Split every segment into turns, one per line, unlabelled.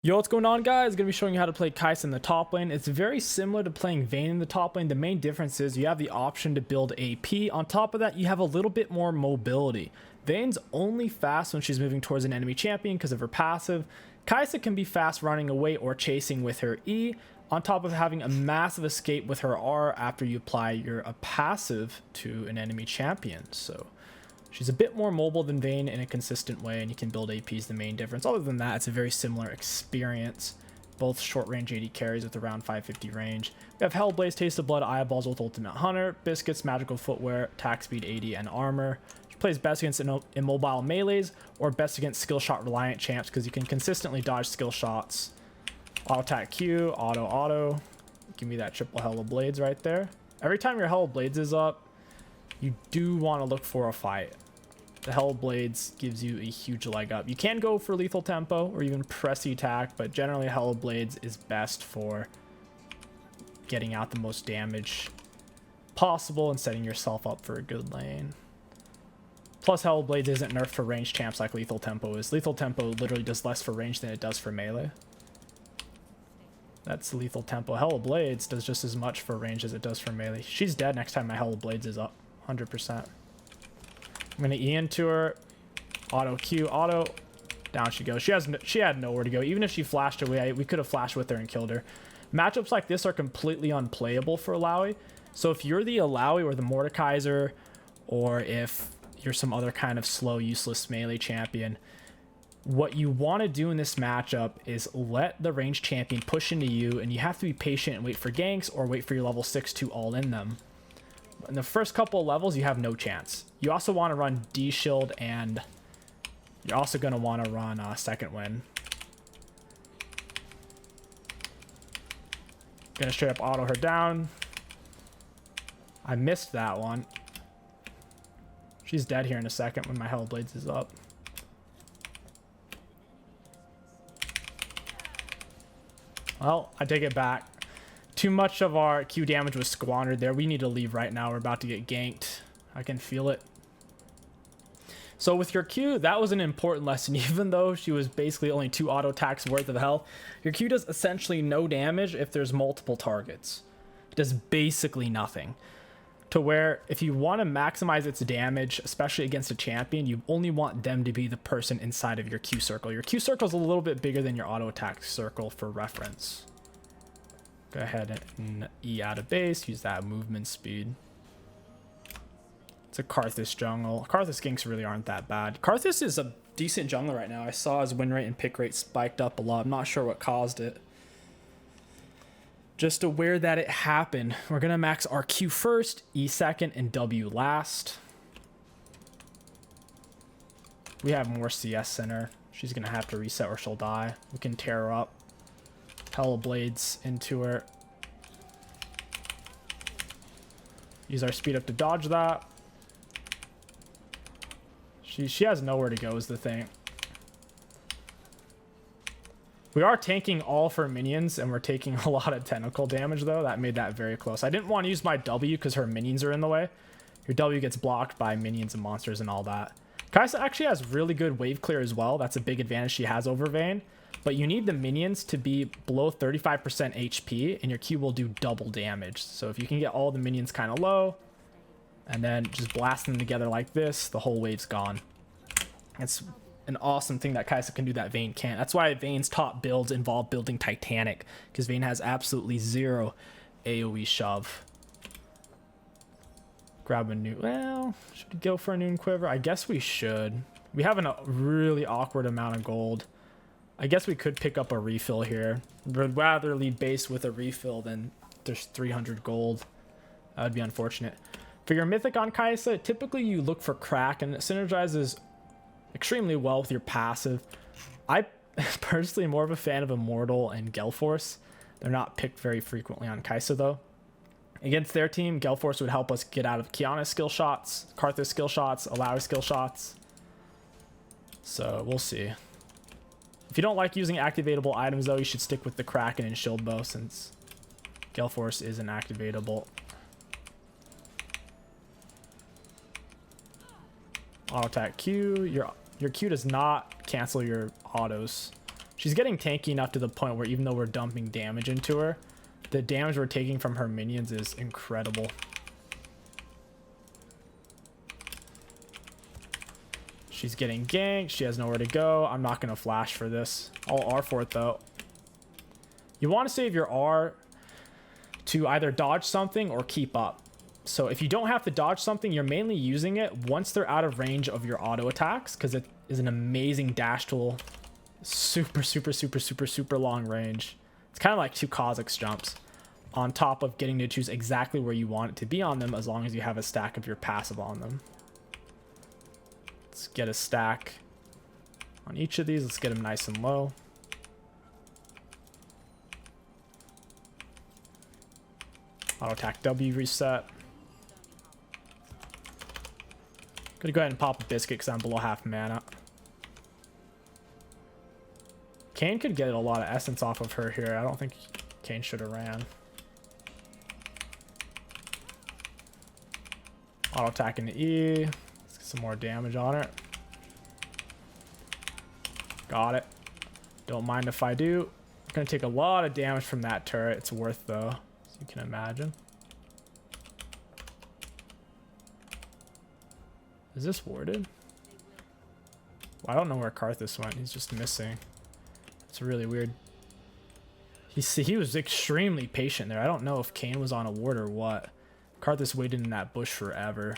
Yo, what's going on, guys? Gonna be showing you how to play Kai'Sa in the top lane. It's very similar to playing VAYNE in the top lane. The main difference is you have the option to build AP. On top of that, you have a little bit more mobility. VAYNE's only fast when she's moving towards an enemy champion because of her passive. Kai'Sa can be fast running away or chasing with her E, on top of having a massive escape with her R after you apply your passive to an enemy champion. So she's a bit more mobile than VAYNE in a consistent way, and you can build AP is the main difference. Other than that, it's a very similar experience. Both short range AD carries with around 550 range. We have Hellblaze, Taste of Blood, Eyeballs with Ultimate Hunter, Biscuits, Magical Footwear, Attack Speed, AD, and Armor. She plays best against immobile melees or best against skill shot reliant champs because you can consistently dodge skill shots. Auto attack Q, auto. Give me that triple Hell of Blades right there. Every time your Hell of Blades is up, you do want to look for a fight. The Hell Blades gives you a huge leg up. You can go for lethal tempo or even press the attack, but generally Hell Blades is best for getting out the most damage possible and setting yourself up for a good lane. Plus, Hell Blades isn't nerfed for ranged champs like lethal tempo is. Lethal tempo literally does less for range than it does for melee. That's lethal tempo. Hell Blades does just as much for range as it does for melee. She's dead next time my Hell Blades is up. 100%. I'm gonna E into her. Auto Q, auto. Down she goes. She had nowhere to go. Even if she flashed away, we could have flashed with her and killed her. Matchups like this are completely unplayable for Alawi. So if you're the Alawi or the Mordekaiser, or if you're some other kind of slow, useless melee champion, what you want to do in this matchup is let the ranged champion push into you, and you have to be patient and wait for ganks or wait for your level 6 to all in them. In the first couple of levels, you have no chance. You also want to run D-Shield, and you're also going to want to run Second Wind. Gonna straight up auto her down. I missed that one. She's dead here in a second when my Hell Blades is up. Well, I take it back. Too much of our Q damage was squandered there. We need to leave right now. We're about to get ganked. I can feel it. So with your Q, that was an important lesson. Even though she was basically only 2 auto attacks worth of health, your Q does essentially no damage if there's multiple targets. It does basically nothing. To where if you want to maximize its damage, especially against a champion, you only want them to be the person inside of your Q circle. Your Q circle is a little bit bigger than your auto attack circle for reference. Go ahead and E out of base, use that movement speed. It's a Karthus jungle. Karthus ganks really aren't that bad. Karthus is a decent jungler right now. I saw his win rate and pick rate spiked up a lot. I'm not sure what caused it. Just aware that it happened. We're going to max our Q first, E second, and W last. We have more CS in her. She's going to have to reset or she'll die. We can tear her up. Hell Blades into her. Use our speed up to dodge that. She has nowhere to go is the thing. We are tanking all of her minions, and we're taking a lot of technical damage, though. That made that very close. I didn't want to use my W because her minions are in the way. Your W gets blocked by minions and monsters and all that. Kai'Sa actually has really good wave clear as well. That's a big advantage she has over VAYNE. But you need the minions to be below 35% HP, and your Q will do double damage. So if you can get all the minions kind of low, and then just blast them together like this, the whole wave's gone. It's an awesome thing that Kai'Sa can do that VAYNE can't. That's why VAYNE's top builds involve building Titanic, because VAYNE has absolutely zero AoE shove. Grab a new... Well, should we go for a Noon Quiver? I guess we should. We have a really awkward amount of gold. I guess we could pick up a refill here. Would rather lead base with a refill than there's 300 gold. That would be unfortunate. For your mythic on Kai'Sa, typically you look for crack, and it synergizes extremely well with your passive. I personally am more of a fan of Immortal and Galeforce. They're not picked very frequently on Kai'Sa though. Against their team, Galeforce would help us get out of Kiana's skill shots, Karthus skill shots, Alawi skill shots. So we'll see. If you don't like using activatable items though, you should stick with the Kraken and Shield Bow since Galeforce isn't activatable. Auto attack Q. Your Q does not cancel your autos. She's getting tanky enough to the point where even though we're dumping damage into her, the damage we're taking from her minions is incredible. She's getting ganked. She has nowhere to go. I'm not going to flash for this. I'll R for it, though. You want to save your R to either dodge something or keep up. So if you don't have to dodge something, you're mainly using it once they're out of range of your auto attacks, because it is an amazing dash tool. Super, super, super, super, super long range. It's kind of like 2 Kha'Zix jumps on top of getting to choose exactly where you want it to be on them, as long as you have a stack of your passive on them. Let's get a stack on each of these. Let's get them nice and low. Auto attack W reset. Gonna go ahead and pop a biscuit because I'm below half mana. Kayn could get a lot of essence off of her here. I don't think Kayn should have ran. Auto attack into E. Let's get some more damage on her. Got it. Don't mind if I do. I'm gonna take a lot of damage from that turret. It's worth though, as you can imagine. Is this warded? Well, I don't know where Karthus went. He's just missing. It's really weird. He was extremely patient there. I don't know if Kayn was on a ward or what. Karthus waited in that bush forever.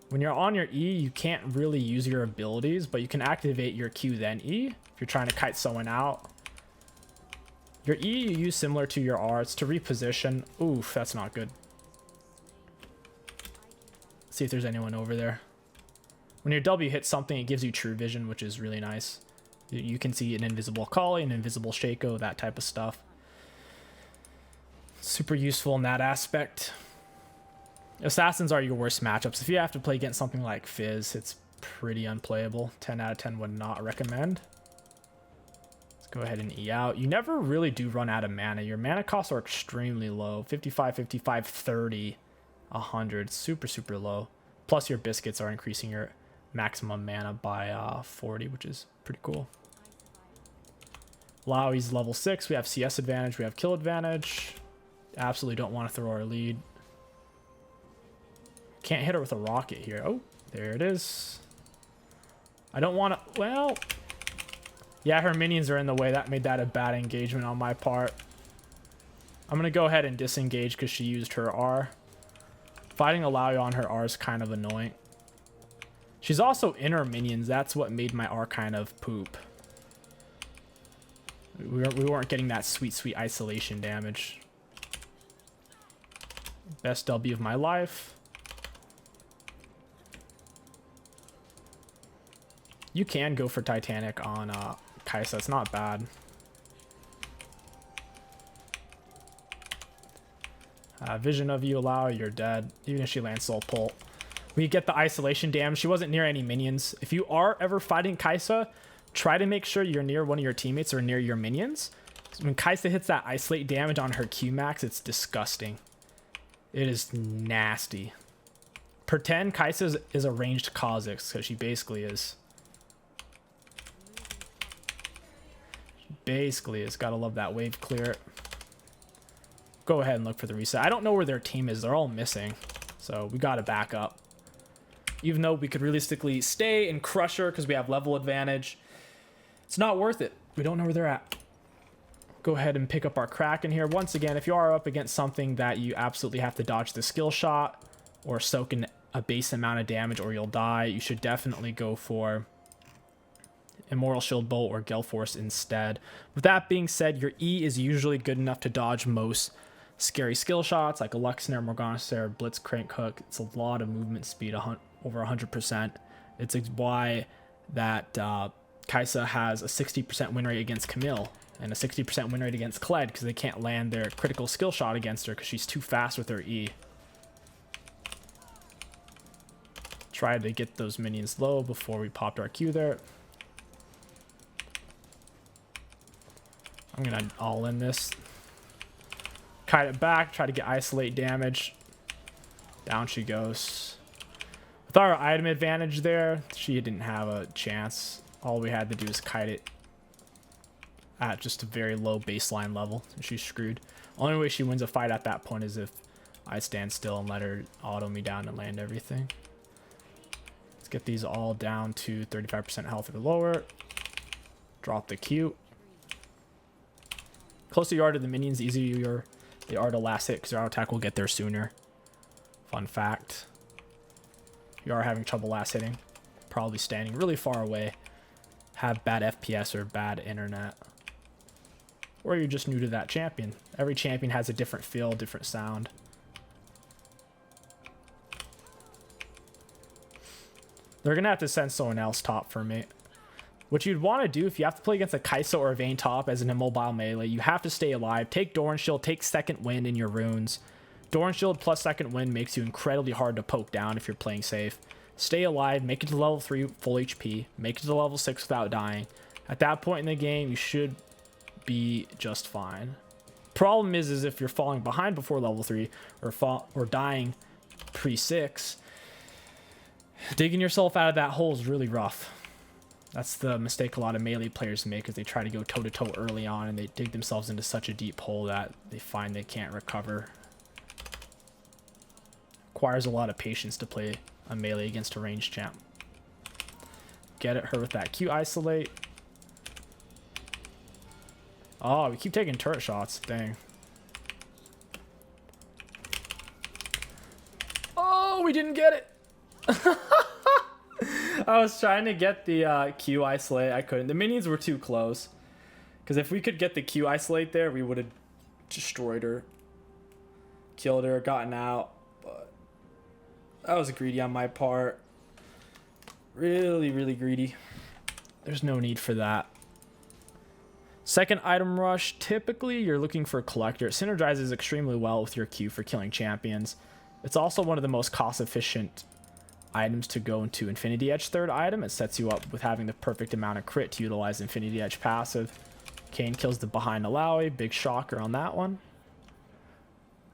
When you're on your E, you can't really use your abilities, but you can activate your Q then E if you're trying to kite someone out. Your E you use similar to your R. It's to reposition. Oof, that's not good. See if there's anyone over there. When your W hits something, it gives you true vision, which is really nice. You can see an invisible Kali, an invisible Shaco, that type of stuff. Super useful in that aspect. Assassins are your worst matchups. If you have to play against something like Fizz, it's pretty unplayable. 10 out of 10 would not recommend. Let's go ahead and E out. You never really do run out of mana. Your mana costs are extremely low. 55, 55, 30, 100. Super, super low. Plus your biscuits are increasing your maximum mana by 40, which is pretty cool. Lowie's level 6. We have CS advantage. We have kill advantage. Absolutely don't want to throw our lead. Can't hit her with a rocket here. Oh, there it is. I don't want to... Well... Yeah, her minions are in the way. That made that a bad engagement on my part. I'm going to go ahead and disengage because she used her R. Fighting a Lowy on her R is kind of annoying. She's also in her minions. That's what made my R kind of poop. We weren't getting that sweet, sweet isolation damage. Best W of my life. You can go for Titanic on Kai'Sa. It's not bad. Vision of you, allow, you're dead. Even if she lands soul pull. We get the isolation damage. She wasn't near any minions. If you are ever fighting Kai'Sa, try to make sure you're near one of your teammates or near your minions. When Kai'Sa hits that isolate damage on her Q max, it's disgusting. It is nasty. Pretend Kai'Sa is a ranged Kha'Zix, because she basically is. Basically, it's gotta love that wave clear. Go ahead and look for the reset. I don't know where their team is. They're all missing, so we gotta back up. Even though we could realistically stay and crush her because we have level advantage, it's not worth it. We don't know where they're at. Go ahead and pick up our Kraken here. Once again, if you are up against something that you absolutely have to dodge the skill shot or soak in a base amount of damage or you'll die, you should definitely go for Immortal Shield Bolt or Gale Force instead. With that being said, your E is usually good enough to dodge most scary skill shots like a Lux Snare, Morgana Snare, Blitz, Crank Hook. It's a lot of movement speed, over 100%. It's why that Kai'Sa has a 60% win rate against Camille and a 60% win rate against Kled, because they can't land their critical skill shot against her because she's too fast with her E. Try to get those minions low before we popped our Q there. I'm gonna all in this. Kite it back, try to get isolate damage. Down she goes. With our item advantage there, she didn't have a chance. All we had to do is kite it at just a very low baseline level, and she's screwed. Only way she wins a fight at that point is if I stand still and let her auto me down and land everything. Let's get these all down to 35% health or lower. Drop the Q. Closer you are to the minions, the easier they are to last hit, because their auto attack will get there sooner. Fun fact. If you are having trouble last hitting, probably standing really far away, have bad FPS or bad internet, or you're just new to that champion. Every champion has a different feel, different sound. They're gonna have to send someone else top for me. What you'd want to do if you have to play against a Kai'Sa or a Vayne top as an immobile melee, you have to stay alive. Take Doran Shield, take Second Wind in your runes. Doran Shield plus Second Wind makes you incredibly hard to poke down if you're playing safe. Stay alive, make it to level 3 full HP, make it to level 6 without dying. At that point in the game, you should be just fine. Problem is if you're falling behind before level 3 or dying pre-6, digging yourself out of that hole is really rough. That's the mistake a lot of melee players make, is they try to go toe-to-toe early on and they dig themselves into such a deep hole that they find they can't recover. Requires a lot of patience to play a melee against a ranged champ. Get at her with that Q isolate. Oh, we keep taking turret shots. Dang. Oh, we didn't get it. I was trying to get the Q isolate. I couldn't. The minions were too close. Because if we could get the Q isolate there, we would have destroyed her. Killed her, gotten out. But that was greedy on my part. Really, really greedy. There's no need for that. Second item rush. Typically, you're looking for a collector. It synergizes extremely well with your Q for killing champions. It's also one of the most cost-efficient items to go into Infinity Edge third item. It sets you up with having the perfect amount of crit to utilize Infinity Edge passive. Kayn kills the behind Alawi. Big shocker on that one.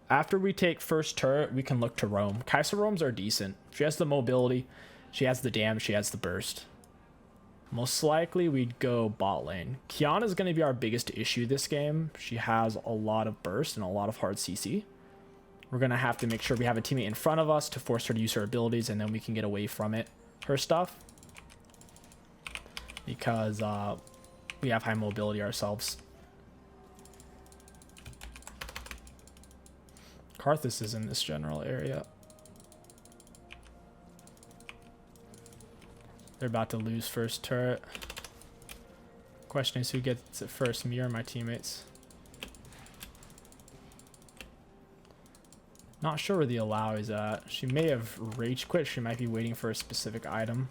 After we take first turret, we can look to roam. Kai'Sa roams are decent. She has the mobility, she has the damage, she has the burst. Most likely we'd go bot lane. Qiyana is going to be our biggest issue this game. She has a lot of burst and a lot of hard CC. We're going to have to make sure we have a teammate in front of us to force her to use her abilities, and then we can get away from it, her stuff. Because we have high mobility ourselves. Karthus is in this general area. They're about to lose first turret. Question is who gets it first, me or my teammates? Not sure where the Allow is at. She may have rage quit. She might be waiting for a specific item.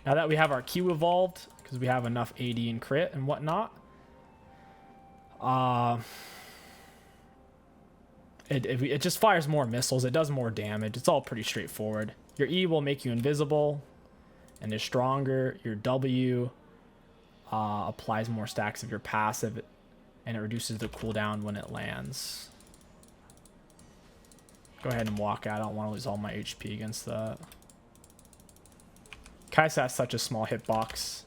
Now that we have our Q evolved, because we have enough AD and crit and whatnot, it just fires more missiles. It does more damage. It's all pretty straightforward. Your E will make you invisible and is stronger. Your W applies more stacks of your passive, and it reduces the cooldown when it lands. Go ahead and walk out. I don't want to lose all my HP against that. Kai'Sa has such a small hitbox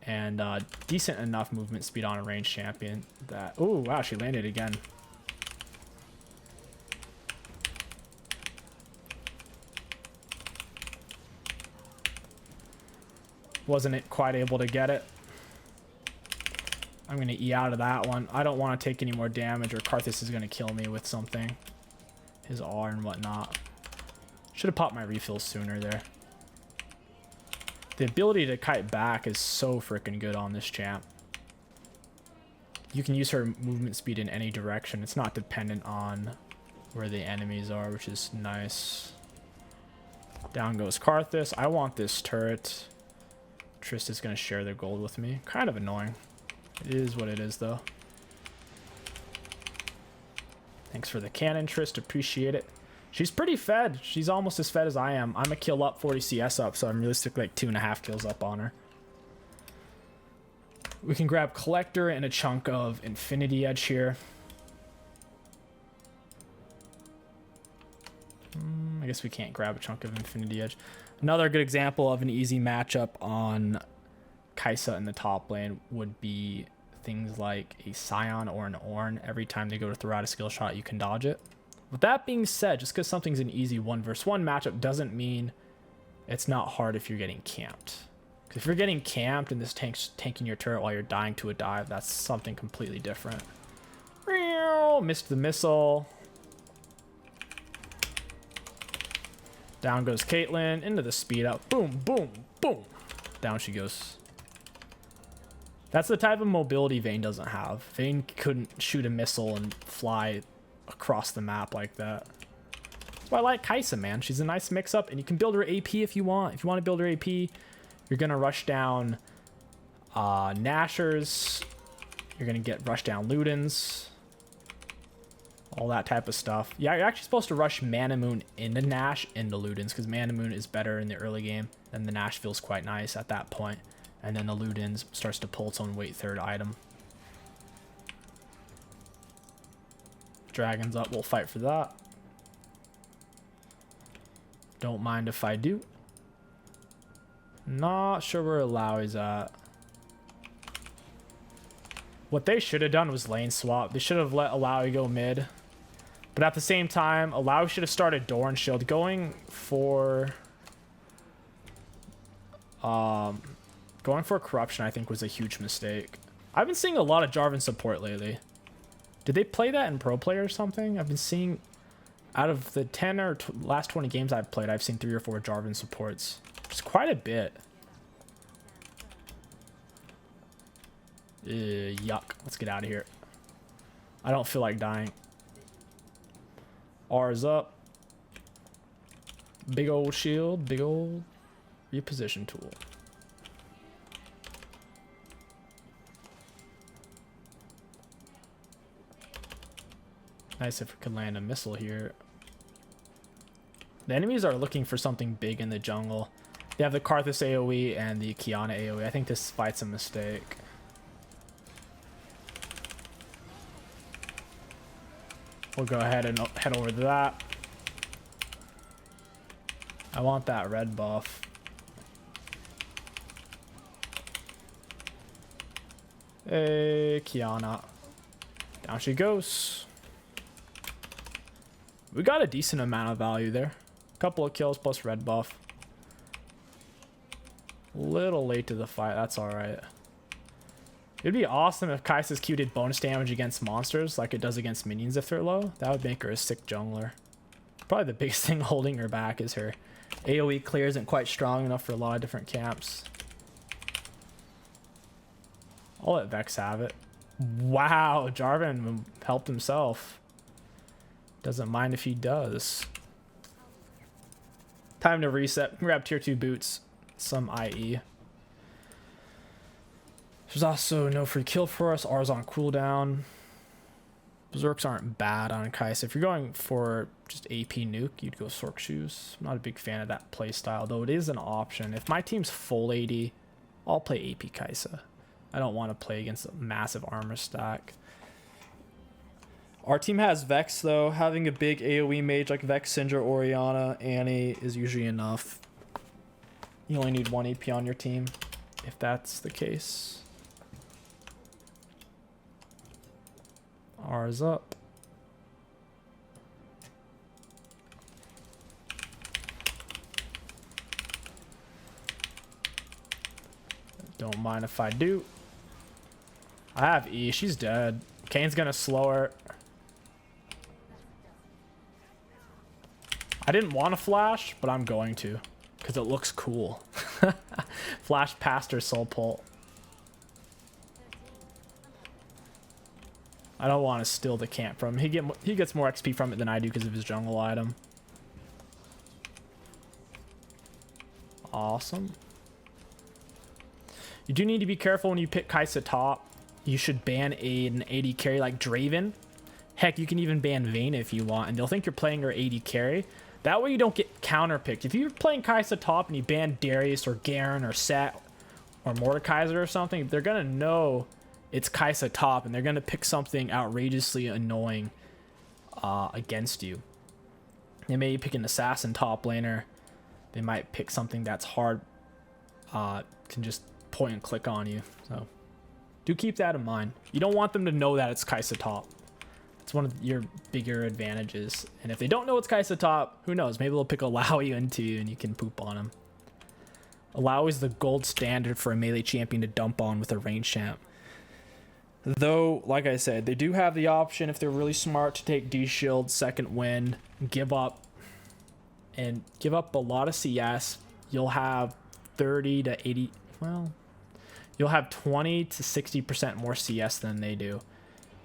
and decent enough movement speed on a ranged champion that... Oh, wow, she landed again. Wasn't quite able to get it. I'm going to E out of that one. I don't want to take any more damage or Karthus is going to kill me with something. His R and whatnot. Should have popped my refills sooner there. The ability to kite back is so freaking good on this champ. You can use her movement speed in any direction. It's not dependent on where the enemies are, which is nice. Down goes Karthus. I want this turret. Trist is going to share their gold with me. Kind of annoying. It is what it is, though. Thanks for the cannon, Trist. Appreciate it. She's pretty fed. She's almost as fed as I am. I'm a kill up, 40 CS up, so I'm realistically like 2.5 kills up on her. We can grab Collector and a chunk of Infinity Edge here. I guess we can't grab a chunk of Infinity Edge. Another good example of an easy matchup on Kai'Sa in the top lane would be things like a Scion or an Ornn. Every time they go to throw out a skill shot, you can dodge it. With that being said, just because something's an easy 1v1 matchup doesn't mean it's not hard if you're getting camped. If you're getting camped and this tank's tanking your turret while you're dying to a dive, that's something completely different. Missed the missile. Down goes Caitlyn into the speed up. Boom, boom, boom. Down she goes. That's the type of mobility Vayne doesn't have. Vayne couldn't shoot a missile and fly across the map like that. That's why I like Kai'Sa, man. She's a nice mix-up, and you can build her AP if you want. If you want to build her AP, you're going to rush down Nashers. You're going to get rush down Ludens. All that type of stuff. Yeah, you're actually supposed to rush Manamoon into Nash into Ludens, because Manamoon is better in the early game. Then the Nash feels quite nice at that point. And then the Ludens starts to pull its own weight third item. Dragon's up, we'll fight for that. Don't mind if I do. Not sure where Alawi's at. What they should have done was lane swap. They should have let Alawi go mid. But at the same time, Alawi should have started Doran Shield. Going for Corruption, I think, was a huge mistake. I've been seeing a lot of Jarvan support lately. Did they play that in Pro Play or something? I've been seeing, out of the 10 or last 20 games I've played, I've seen 3 or 4 Jarvan supports. It's quite a bit. Yuck. Let's get out of here. I don't feel like dying. R is up. Big old shield. Big old reposition tool. Nice if we could land a missile here. The enemies are looking for something big in the jungle. They have the Karthus AoE and the Kiana AoE. I think this fight's a mistake. We'll go ahead and head over to that. I want that red buff. Hey, Kiana. Down she goes. We got a decent amount of value there. A couple of kills plus red buff. A little late to the fight. That's alright. It'd be awesome if Kai'Sa's Q did bonus damage against monsters like it does against minions if they're low. That would make her a sick jungler. Probably the biggest thing holding her back is her AoE clear isn't quite strong enough for a lot of different camps. I'll let Vex have it. Wow, Jarvan helped himself. Doesn't mind if he does. Time to reset. Grab tier 2 boots. Some IE. There's also no free kill for us. R's on cooldown. Berserks aren't bad on Kai'Sa. If you're going for just AP nuke, you'd go Sork Shoes. I'm not a big fan of that playstyle, though it is an option. If my team's full AD, I'll play AP Kai'Sa. I don't want to play against a massive armor stack. Our team has Vex, though. Having a big AoE mage like Vex, Syndra, Orianna, Annie is usually enough. You only need 1 AP on your team, if that's the case. R's up. Don't mind if I do. I have E. She's dead. Kane's gonna slow her. I didn't want to flash, but I'm going to. Because it looks cool. Flash past her soul pull. I don't want to steal the camp from him. He gets more XP from it than I do because of his jungle item. Awesome. You do need to be careful when you pick Kai'Sa top. You should ban an AD carry like Draven. Heck, you can even ban VAYNE if you want, and they'll think you're playing her AD carry. That way you don't get counterpicked. If you're playing Kai'Sa top and you ban Darius or Garen or Set or Mordekaiser or something, they're going to know it's Kai'Sa top, and they're going to pick something outrageously annoying against you. They may pick an assassin top laner. They might pick something that's hard, can just point and click on you. So do keep that in mind. You don't want them to know that it's Kai'Sa top. It's one of your bigger advantages. And if they don't know it's Kai'Sa top, who knows? Maybe they'll pick Alawi into you and you can poop on them. Alawi is the gold standard for a melee champion to dump on with a range champ. Though, like I said, they do have the option, if they're really smart, to take D-Shield, second win, give up a lot of CS. You'll have 30 to 80, well, you'll have 20 to 60% more CS than they do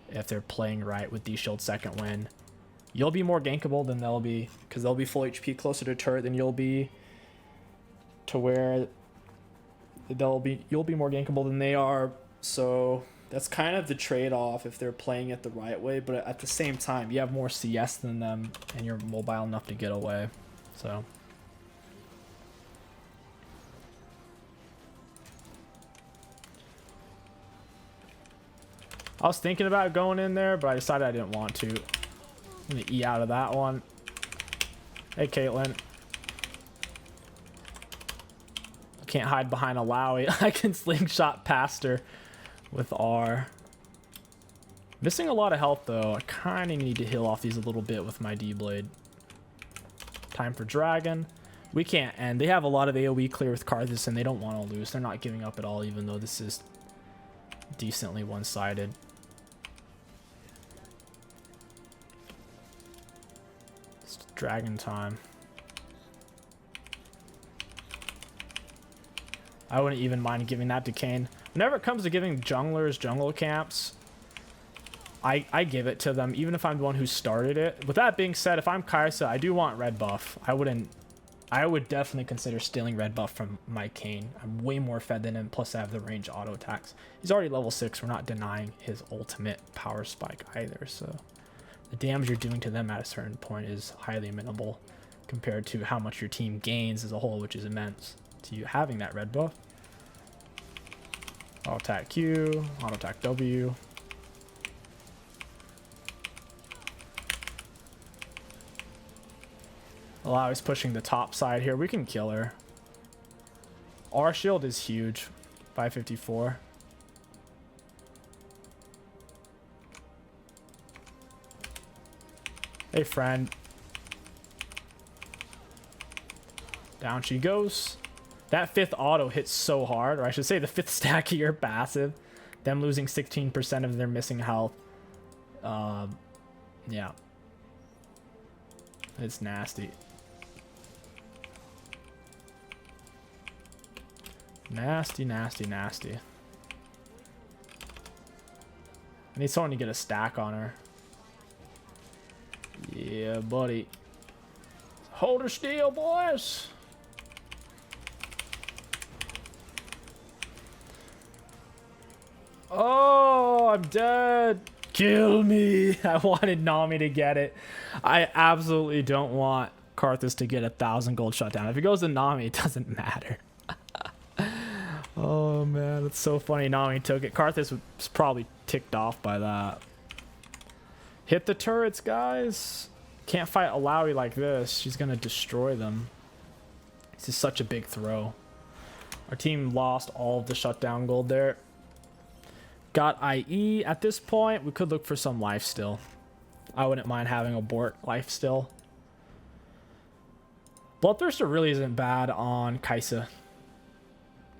if they're playing right with D-Shield second win. You'll be more gankable than they'll be, because they'll be full HP closer to turret than you'll be, to where you'll be more gankable than they are. So that's kind of the trade-off if they're playing it the right way, but at the same time, you have more CS than them, and you're mobile enough to get away. So I was thinking about going in there, but I decided I didn't want to. I'm gonna E out of that one. Hey, Caitlyn. Can't hide behind Alawi. I can slingshot past her with R. Missing a lot of health though. I kind of need to heal off these a little bit with my D-Blade. Time for Dragon. We can't end. They have a lot of AoE clear with Karthus and they don't want to lose. They're not giving up at all, even though this is decently one-sided. It's Dragon time. I wouldn't even mind giving that to Kayn. Whenever it comes to giving junglers jungle camps, I give it to them, even if I'm the one who started it. With that being said, if I'm Kai'Sa, I do want red buff. I would definitely consider stealing red buff from my Kayn. I'm way more fed than him, plus I have the range auto attacks. He's already level 6. We're not denying his ultimate power spike either, so the damage you're doing to them at a certain point is highly minimal compared to how much your team gains as a whole, which is immense. To you having that red buff. Auto attack Q, auto attack W. Alawi is pushing the top side here. We can kill her. Our shield is huge. 554. Hey, friend. Down she goes. That 5th auto hits so hard, or I should say the 5th stack of your passive. Them losing 16% of their missing health. Yeah. It's nasty. Nasty, nasty, nasty. I need someone to get a stack on her. Yeah, buddy. Hold her still, boys. Oh, I'm dead. Kill me. I wanted Nami to get it. I absolutely don't want Karthus to get 1,000 gold shutdown. If he goes to Nami, it doesn't matter. Oh man, it's so funny Nami took it. Karthus was probably ticked off by that. Hit the turrets, guys. Can't fight Alawi like this. She's gonna destroy them. This is such a big throw. Our team lost all of the shutdown gold there. Got IE. At this point, we could look for some life still. I wouldn't mind having a Bork life still. Bloodthirster really isn't bad on Kai'Sa.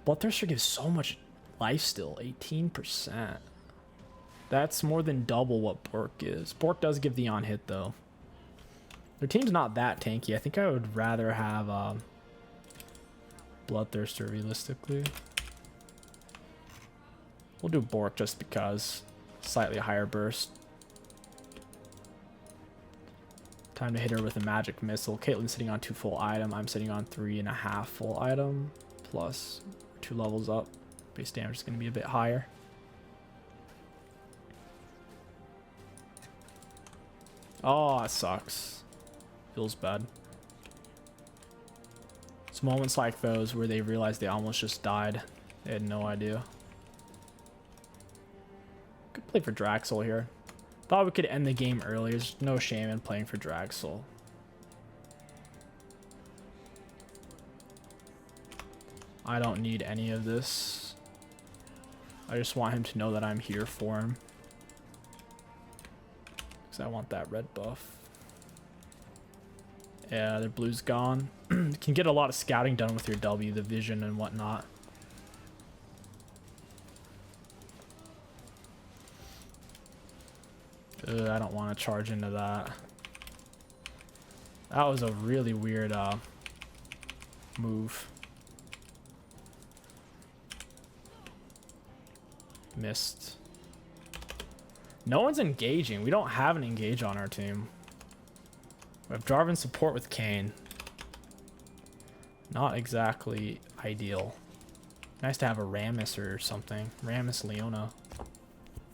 Bloodthirster gives so much life still. 18%. That's more than double what Bork is. Bork does give the on-hit, though. Their team's not that tanky. I think I would rather have Bloodthirster, realistically. We'll do Bork just because. Slightly higher burst. Time to hit her with a magic missile. Caitlyn's sitting on 2 full item. I'm sitting on 3.5 full item. Plus 2 levels up. Base damage is going to be a bit higher. Oh, it sucks. Feels bad. It's moments like those where they realize they almost just died. They had no idea. Could play for Draxel here. Thought we could end the game early. There's no shame in playing for Draxel. I don't need any of this. I just want him to know that I'm here for him. Because I want that red buff. Yeah, their blue's gone. You can get a lot of scouting done with your W, the vision and whatnot. I don't want to charge into that. That was a really weird move. Missed. No one's engaging. We don't have an engage on our team. We have Jarvan support with Kane. Not exactly ideal. Nice to have a Rammus or something. Rammus Leona.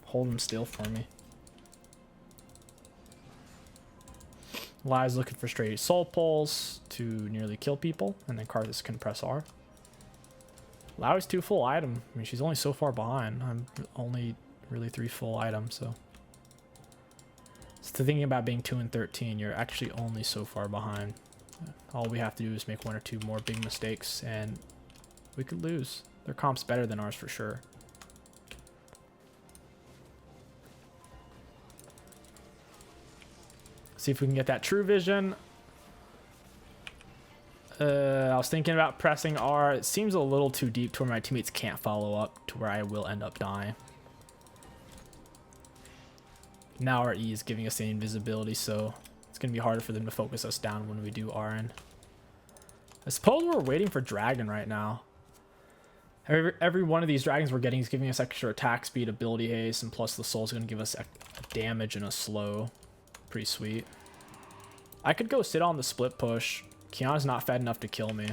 Hold him still for me. Lai's looking for straight soul pulls to nearly kill people, and then Karthus can press R. Lowry's 2 full item. I mean, she's only so far behind. I'm only really 3 full items, so. So thinking about being 2 and 13, you're actually only so far behind. All we have to do is make 1 or 2 more big mistakes, and we could lose. Their comp's better than ours for sure. See if we can get that true vision. I was thinking about pressing R. It seems a little too deep to where my teammates can't follow up, to where I will end up dying. Now our E is giving us the invisibility, so it's going to be harder for them to focus us down when we do RN. I suppose we're waiting for Dragon right now. Every one of these dragons we're getting is giving us extra attack speed, ability haste, and plus the soul's going to give us a damage and a slow. Pretty sweet. I could go sit on the split push. Kiana's not fed enough to kill me.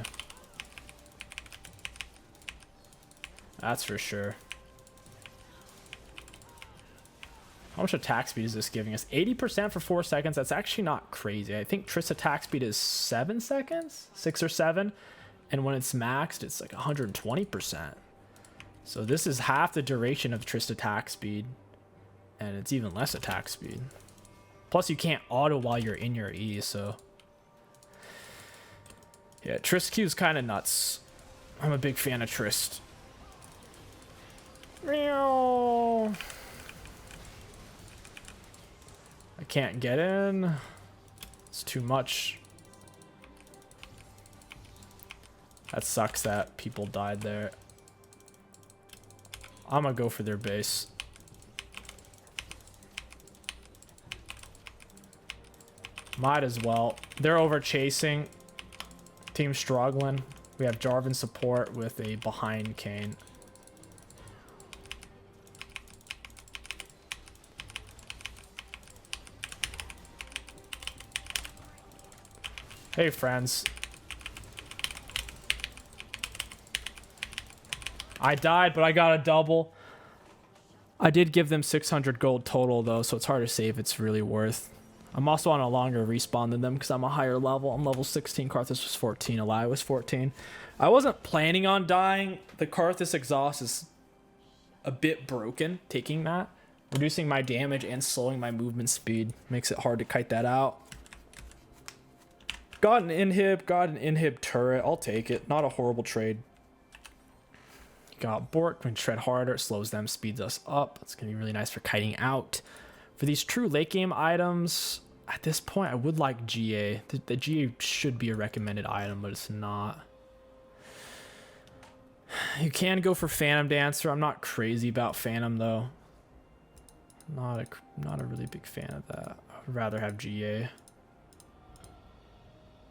That's for sure. How much attack speed is this giving us? 80% for 4 seconds. That's actually not crazy. I think Triss attack speed is 7 seconds? 6 or 7. And when it's maxed, it's like 120%. So this is half the duration of Triss attack speed. And it's even less attack speed. Plus, you can't auto while you're in your E, so... Yeah, Triss Q is kind of nuts. I'm a big fan of Triss. Meow. I can't get in. It's too much. That sucks that people died there. I'm gonna go for their base. Might as well. They're over chasing. Team struggling. We have Jarvan support with a behind Kane. Hey, friends. I died, but I got a double. I did give them 600 gold total, though, so it's hard to say if it's really worth. I'm also on a longer respawn than them because I'm a higher level. I'm level 16. Karthus was 14. Eli was 14. I wasn't planning on dying. The Karthus exhaust is a bit broken, taking that. Reducing my damage and slowing my movement speed makes it hard to kite that out. Got an inhib turret. I'll take it. Not a horrible trade. Got Bork. Can tread harder. It slows them, speeds us up. That's going to be really nice for kiting out. For these true late game items, at this point, I would like GA. The GA should be a recommended item, but it's not. You can go for Phantom Dancer. I'm not crazy about Phantom, though. Not a really big fan of that. I'd rather have GA.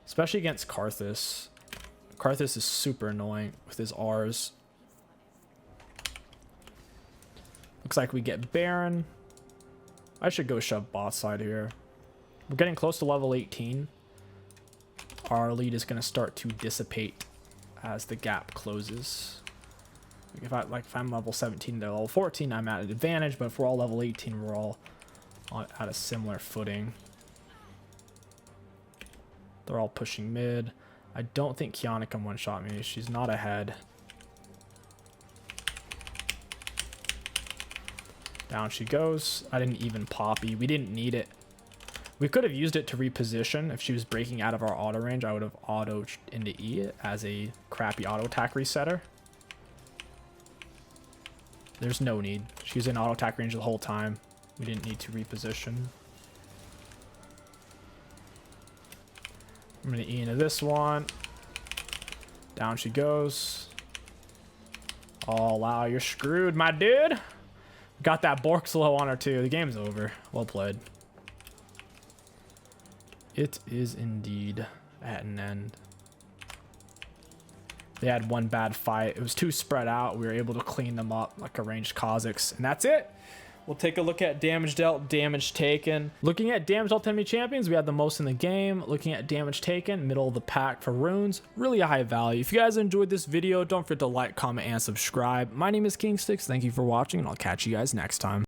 Especially against Karthus. Karthus is super annoying with his R's. Looks like we get Baron. I should go shove bot side here. We're getting close to level 18. Our lead is going to start to dissipate as the gap closes. If I'm level 17 to level 14, I'm at an advantage, but if we're all level 18, we're all at a similar footing. They're all pushing mid. I don't think Kiana can one-shot me. She's not ahead. Down she goes. I didn't even poppy. We didn't need it. We could have used it to reposition. If she was breaking out of our auto range, I would have auto into E as a crappy auto attack resetter. There's no need. She was in auto attack range the whole time. We didn't need to reposition. I'm going to E into this one. Down she goes. Oh, wow. You're screwed, my dude. Got that Bork slow on her, too. The game's over. Well played. It is indeed at an end. They had one bad fight. It was too spread out. We were able to clean them up like a ranged Kha'Zix. And that's it. We'll take a look at damage dealt, damage taken. Looking at damage dealt enemy champions, we had the most in the game. Looking at damage taken, middle of the pack for runes, really a high value. If you guys enjoyed this video, don't forget to like, comment, and subscribe. My name is King Sticks. Thank you for watching, and I'll catch you guys next time.